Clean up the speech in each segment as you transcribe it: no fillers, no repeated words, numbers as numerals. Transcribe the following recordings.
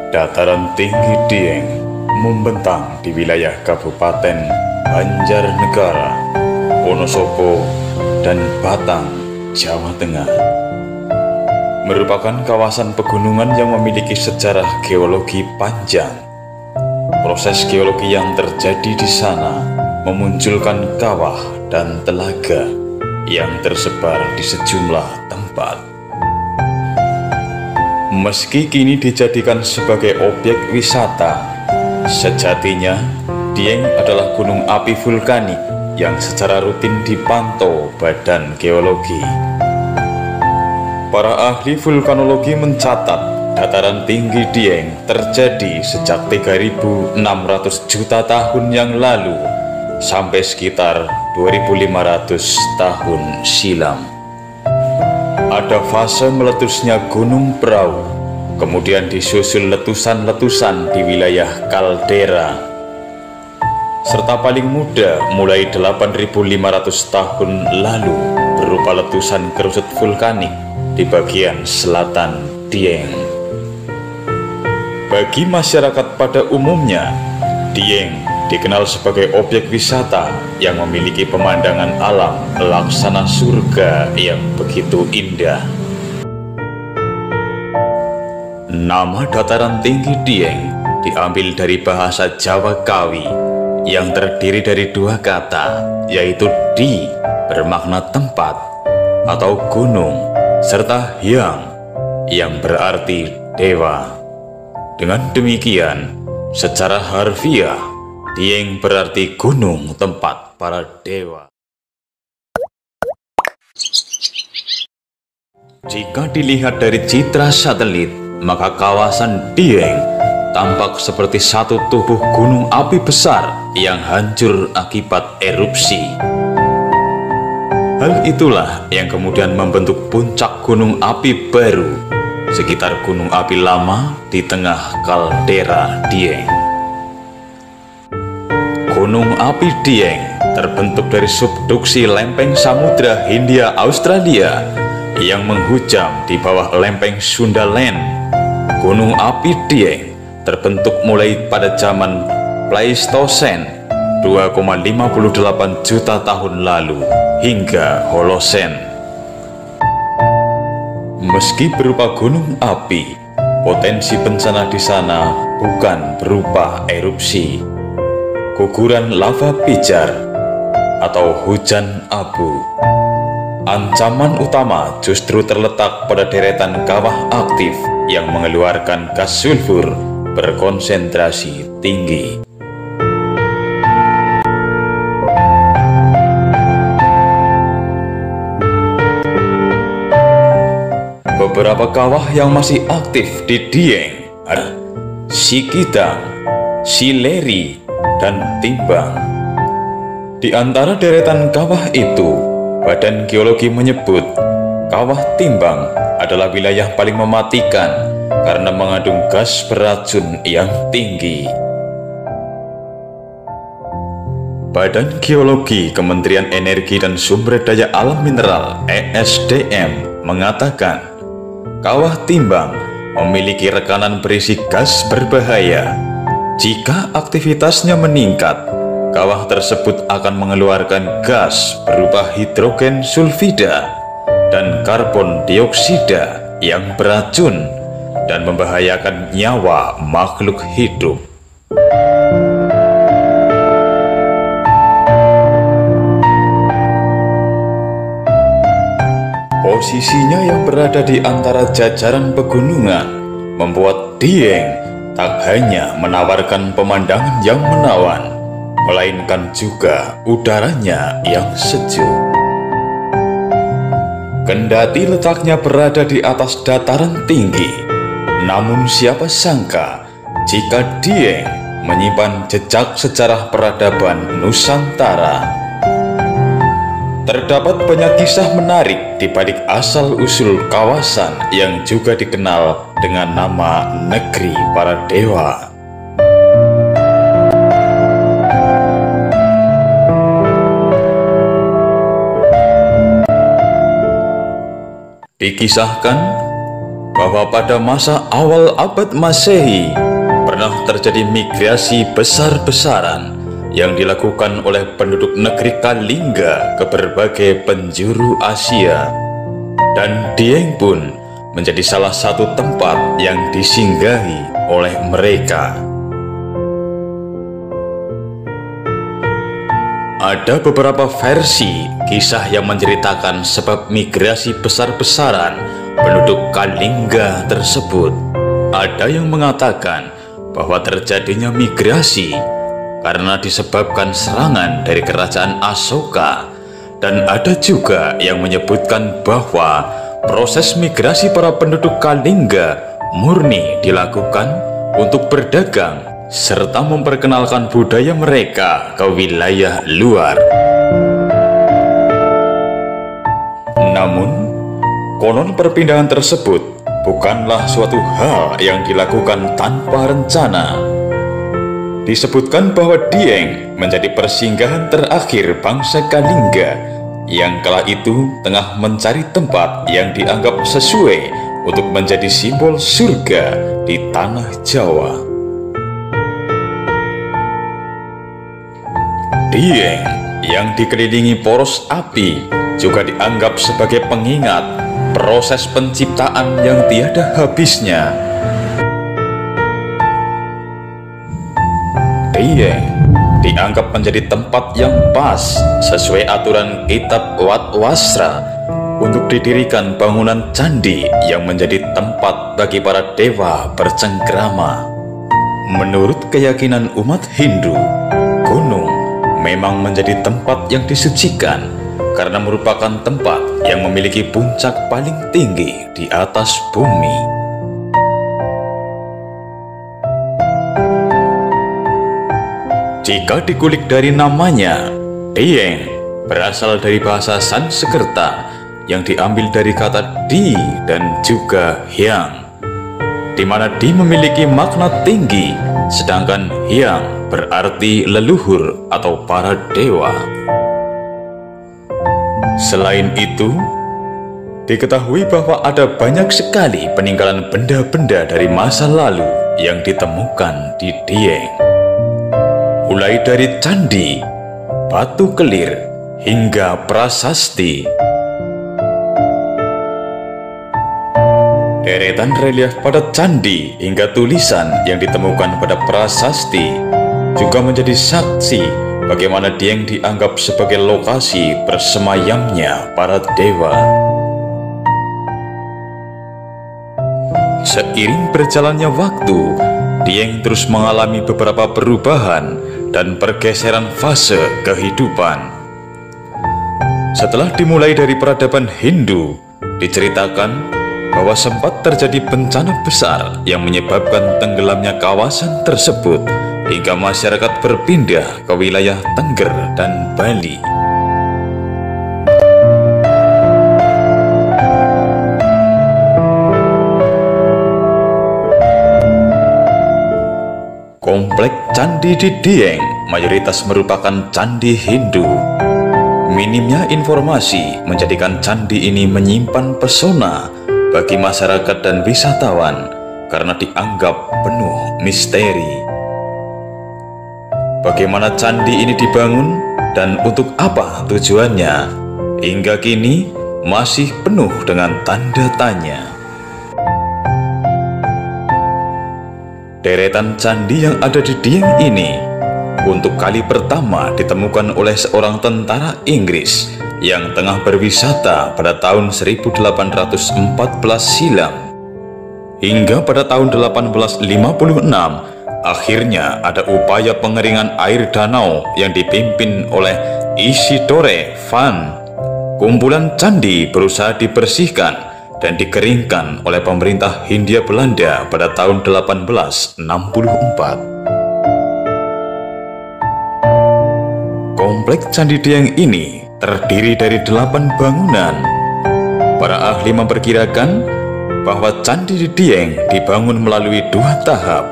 Dataran tinggi Dieng membentang di wilayah Kabupaten Banjarnegara, Wonosobo, dan Batang, Jawa Tengah. Merupakan kawasan pegunungan yang memiliki sejarah geologi panjang. Proses geologi yang terjadi di sana memunculkan kawah dan telaga yang tersebar di sejumlah tempat. Meski kini dijadikan sebagai objek wisata, sejatinya Dieng adalah gunung api vulkanik yang secara rutin dipantau Badan Geologi. Para ahli vulkanologi mencatat dataran tinggi Dieng terjadi sejak 3.600 juta tahun yang lalu sampai sekitar 2.500 tahun silam. Ada fase meletusnya Gunung Prau, kemudian disusul letusan-letusan di wilayah kaldera, serta paling muda mulai 8.500 tahun lalu berupa letusan kerusut vulkanik di bagian selatan Dieng. Bagi masyarakat pada umumnya, Dieng dikenal sebagai objek wisata yang memiliki pemandangan alam laksana surga yang begitu indah. Nama dataran tinggi Dieng diambil dari bahasa Jawa Kawi yang terdiri dari dua kata, yaitu di bermakna tempat atau gunung, serta hyang yang berarti dewa. Dengan demikian, secara harfiah, Dieng berarti gunung tempat para dewa. Jika dilihat dari citra satelit, maka kawasan Dieng tampak seperti satu tubuh gunung api besar yang hancur akibat erupsi. Hal itulah yang kemudian membentuk puncak gunung api baru sekitar gunung api lama di tengah kaldera Dieng. Gunung api Dieng terbentuk dari subduksi lempeng Samudra Hindia Australia yang menghujam di bawah lempeng Sundaland. Gunung api Dieng terbentuk mulai pada zaman Pleistosen 2,58 juta tahun lalu hingga Holosen. Meski berupa gunung api, potensi bencana di sana bukan berupa erupsi, guguran lava pijar, atau hujan abu. Ancaman utama justru terletak pada deretan kawah aktif yang mengeluarkan gas sulfur berkonsentrasi tinggi. Beberapa kawah yang masih aktif di Dieng adalah Sikidang, Sileri, dan Timbang. Di antara deretan kawah itu, Badan Geologi menyebut kawah Timbang adalah wilayah paling mematikan karena mengandung gas beracun yang tinggi. Badan Geologi Kementerian Energi dan Sumber Daya Alam Mineral (ESDM) mengatakan kawah Timbang memiliki rekanan berisi gas berbahaya. Jika aktivitasnya meningkat, kawah tersebut akan mengeluarkan gas berupa hidrogen sulfida dan karbon dioksida yang beracun dan membahayakan nyawa makhluk hidup. Posisinya yang berada di antara jajaran pegunungan membuat Dieng tak hanya menawarkan pemandangan yang menawan, melainkan juga udaranya yang sejuk. Kendati letaknya berada di atas dataran tinggi, namun siapa sangka jika Dieng menyimpan jejak sejarah peradaban Nusantara. Terdapat banyak kisah menarik di balik asal-usul kawasan yang juga dikenal dengan nama Negeri Para Dewa. Dikisahkan, bahwa pada masa awal abad Masehi pernah terjadi migrasi besar-besaran yang dilakukan oleh penduduk negeri Kalingga ke berbagai penjuru Asia. Dan Dieng pun menjadi salah satu tempat yang disinggahi oleh mereka. Ada beberapa versi kisah yang menceritakan sebab migrasi besar-besaran penduduk Kalingga tersebut. Ada yang mengatakan bahwa terjadinya migrasi karena disebabkan serangan dari kerajaan Asoka, dan ada juga yang menyebutkan bahwa proses migrasi para penduduk Kalingga murni dilakukan untuk berdagang serta memperkenalkan budaya mereka ke wilayah luar. Namun, konon perpindahan tersebut bukanlah suatu hal yang dilakukan tanpa rencana. Disebutkan bahwa Dieng menjadi persinggahan terakhir bangsa Kalingga yang kala itu tengah mencari tempat yang dianggap sesuai untuk menjadi simbol surga di tanah Jawa. Dieng yang dikelilingi poros api juga dianggap sebagai pengingat proses penciptaan yang tiada habisnya. Dieng dianggap menjadi tempat yang pas sesuai aturan kitab Wat Wasra untuk didirikan bangunan candi yang menjadi tempat bagi para dewa bercengkrama. Menurut keyakinan umat Hindu, gunung memang menjadi tempat yang disucikan karena merupakan tempat yang memiliki puncak paling tinggi di atas bumi. Jika dikulik dari namanya, Dieng berasal dari bahasa Sanskerta yang diambil dari kata di dan juga hyang, di mana di memiliki makna tinggi, sedangkan hyang berarti leluhur atau para dewa. Selain itu, diketahui bahwa ada banyak sekali peninggalan benda-benda dari masa lalu yang ditemukan di Dieng. Mulai dari candi, batu kelir, hingga prasasti. Deretan relief pada candi hingga tulisan yang ditemukan pada prasasti juga menjadi saksi bagaimana Dieng dianggap sebagai lokasi bersemayamnya para dewa. Seiring berjalannya waktu, Dieng terus mengalami beberapa perubahan dan pergeseran fase kehidupan. Setelah dimulai dari peradaban Hindu, diceritakan bahwa sempat terjadi bencana besar yang menyebabkan tenggelamnya kawasan tersebut hingga masyarakat berpindah ke wilayah Tengger dan Bali. Komplek candi di Dieng mayoritas merupakan candi Hindu. Minimnya informasi menjadikan candi ini menyimpan pesona bagi masyarakat dan wisatawan karena dianggap penuh misteri. Bagaimana candi ini dibangun dan untuk apa tujuannya, hingga kini masih penuh dengan tanda tanya. Deretan candi yang ada di Dieng ini untuk kali pertama ditemukan oleh seorang tentara Inggris yang tengah berwisata pada tahun 1814 silam. Hingga pada tahun 1856, akhirnya ada upaya pengeringan air danau yang dipimpin oleh Isidore van. Kumpulan candi berusaha dibersihkan dan dikeringkan oleh pemerintah Hindia Belanda pada tahun 1864. Komplek Candi Dieng ini terdiri dari 8 bangunan. Para ahli memperkirakan bahwa Candi di Dieng dibangun melalui 2 tahap.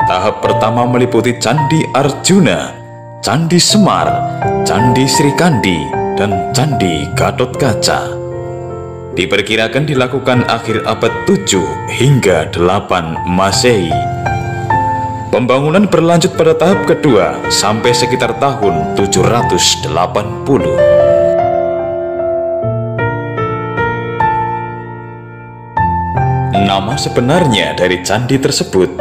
Tahap pertama meliputi Candi Arjuna, Candi Semar, Candi Sri Kandi, dan Candi Gatot Kaca. diperkirakan dilakukan akhir abad 7 hingga 8 Masehi. Pembangunan berlanjut pada tahap kedua sampai sekitar tahun 780. Nama sebenarnya dari candi tersebut,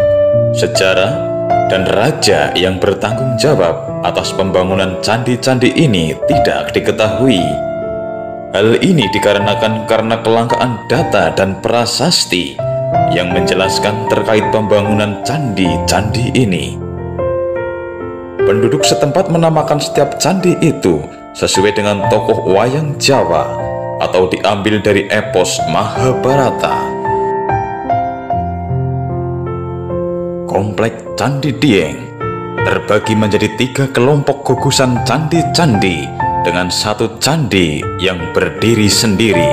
sejarah, dan raja yang bertanggung jawab atas pembangunan candi-candi ini tidak diketahui. Hal ini dikarenakan karena kelangkaan data dan prasasti yang menjelaskan terkait pembangunan candi-candi ini. Penduduk setempat menamakan setiap candi itu sesuai dengan tokoh wayang Jawa atau diambil dari epos Mahabharata. Kompleks Candi Dieng terbagi menjadi 3 kelompok gugusan candi-candi dengan satu candi yang berdiri sendiri.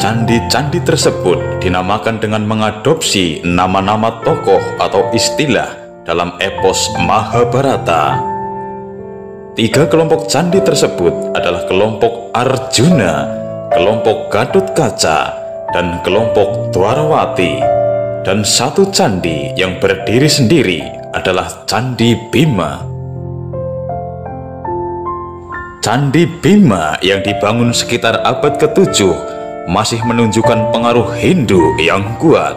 Candi-candi tersebut dinamakan dengan mengadopsi nama-nama tokoh atau istilah dalam epos Mahabharata. 3 kelompok candi tersebut adalah kelompok Arjuna, kelompok Gatotkaca, dan kelompok Dwarawati. Dan satu candi yang berdiri sendiri adalah Candi Bima. Candi Bima yang dibangun sekitar abad ke-7 masih menunjukkan pengaruh Hindu yang kuat.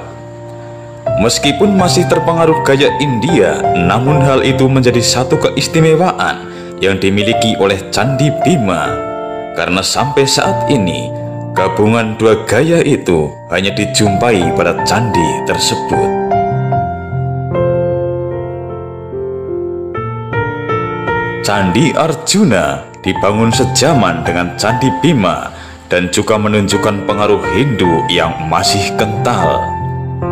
Meskipun masih terpengaruh gaya India, namun hal itu menjadi satu keistimewaan yang dimiliki oleh Candi Bima, karena sampai saat ini gabungan 2 gaya itu hanya dijumpai pada candi tersebut. Candi Arjuna dibangun sejaman dengan Candi Bima dan juga menunjukkan pengaruh Hindu yang masih kental.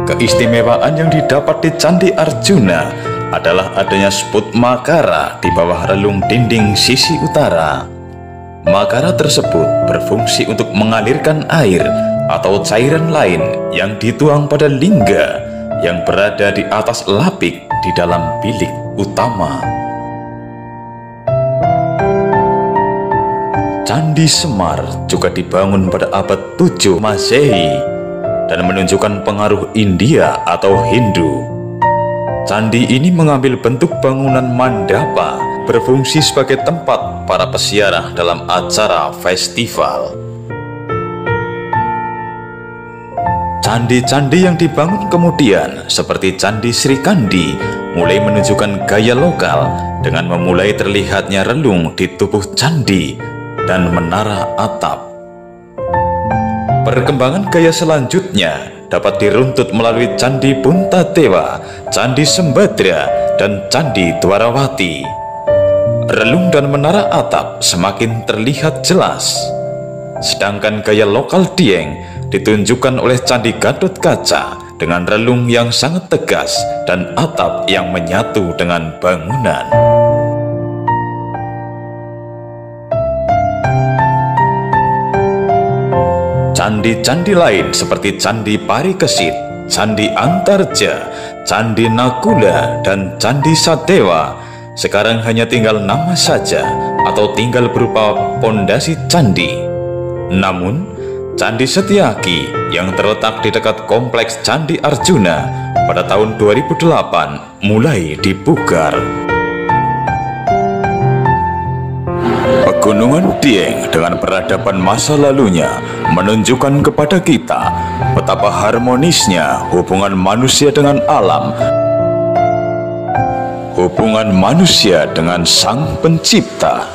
Keistimewaan yang didapat di Candi Arjuna adalah adanya sput Makara di bawah relung dinding sisi utara. Makara tersebut berfungsi untuk mengalirkan air atau cairan lain yang dituang pada lingga yang berada di atas lapik di dalam bilik utama. Candi Semar juga dibangun pada abad 7 Masehi dan menunjukkan pengaruh India atau Hindu. Candi ini mengambil bentuk bangunan mandapa, berfungsi sebagai tempat para peziarah dalam acara festival. Candi-candi yang dibangun kemudian seperti Candi Sri Kandi mulai menunjukkan gaya lokal dengan memulai terlihatnya relung di tubuh candi dan menara atap. Perkembangan gaya selanjutnya dapat diruntut melalui Candi Puntatewa, Candi Sembadra, dan Candi Dwarawati. Relung dan menara atap semakin terlihat jelas. Sedangkan gaya lokal Dieng ditunjukkan oleh Candi Gatotkaca dengan relung yang sangat tegas dan atap yang menyatu dengan bangunan. Candi-candi lain seperti Candi Parikesit, Candi Antarja, Candi Nakula, dan Candi Sadewa sekarang hanya tinggal nama saja atau tinggal berupa pondasi candi. Namun, Candi Setyaki yang terletak di dekat kompleks Candi Arjuna pada tahun 2008 mulai dipugar. Pegunungan Dieng dengan peradaban masa lalunya menunjukkan kepada kita betapa harmonisnya hubungan manusia dengan alam, hubungan manusia dengan Sang Pencipta.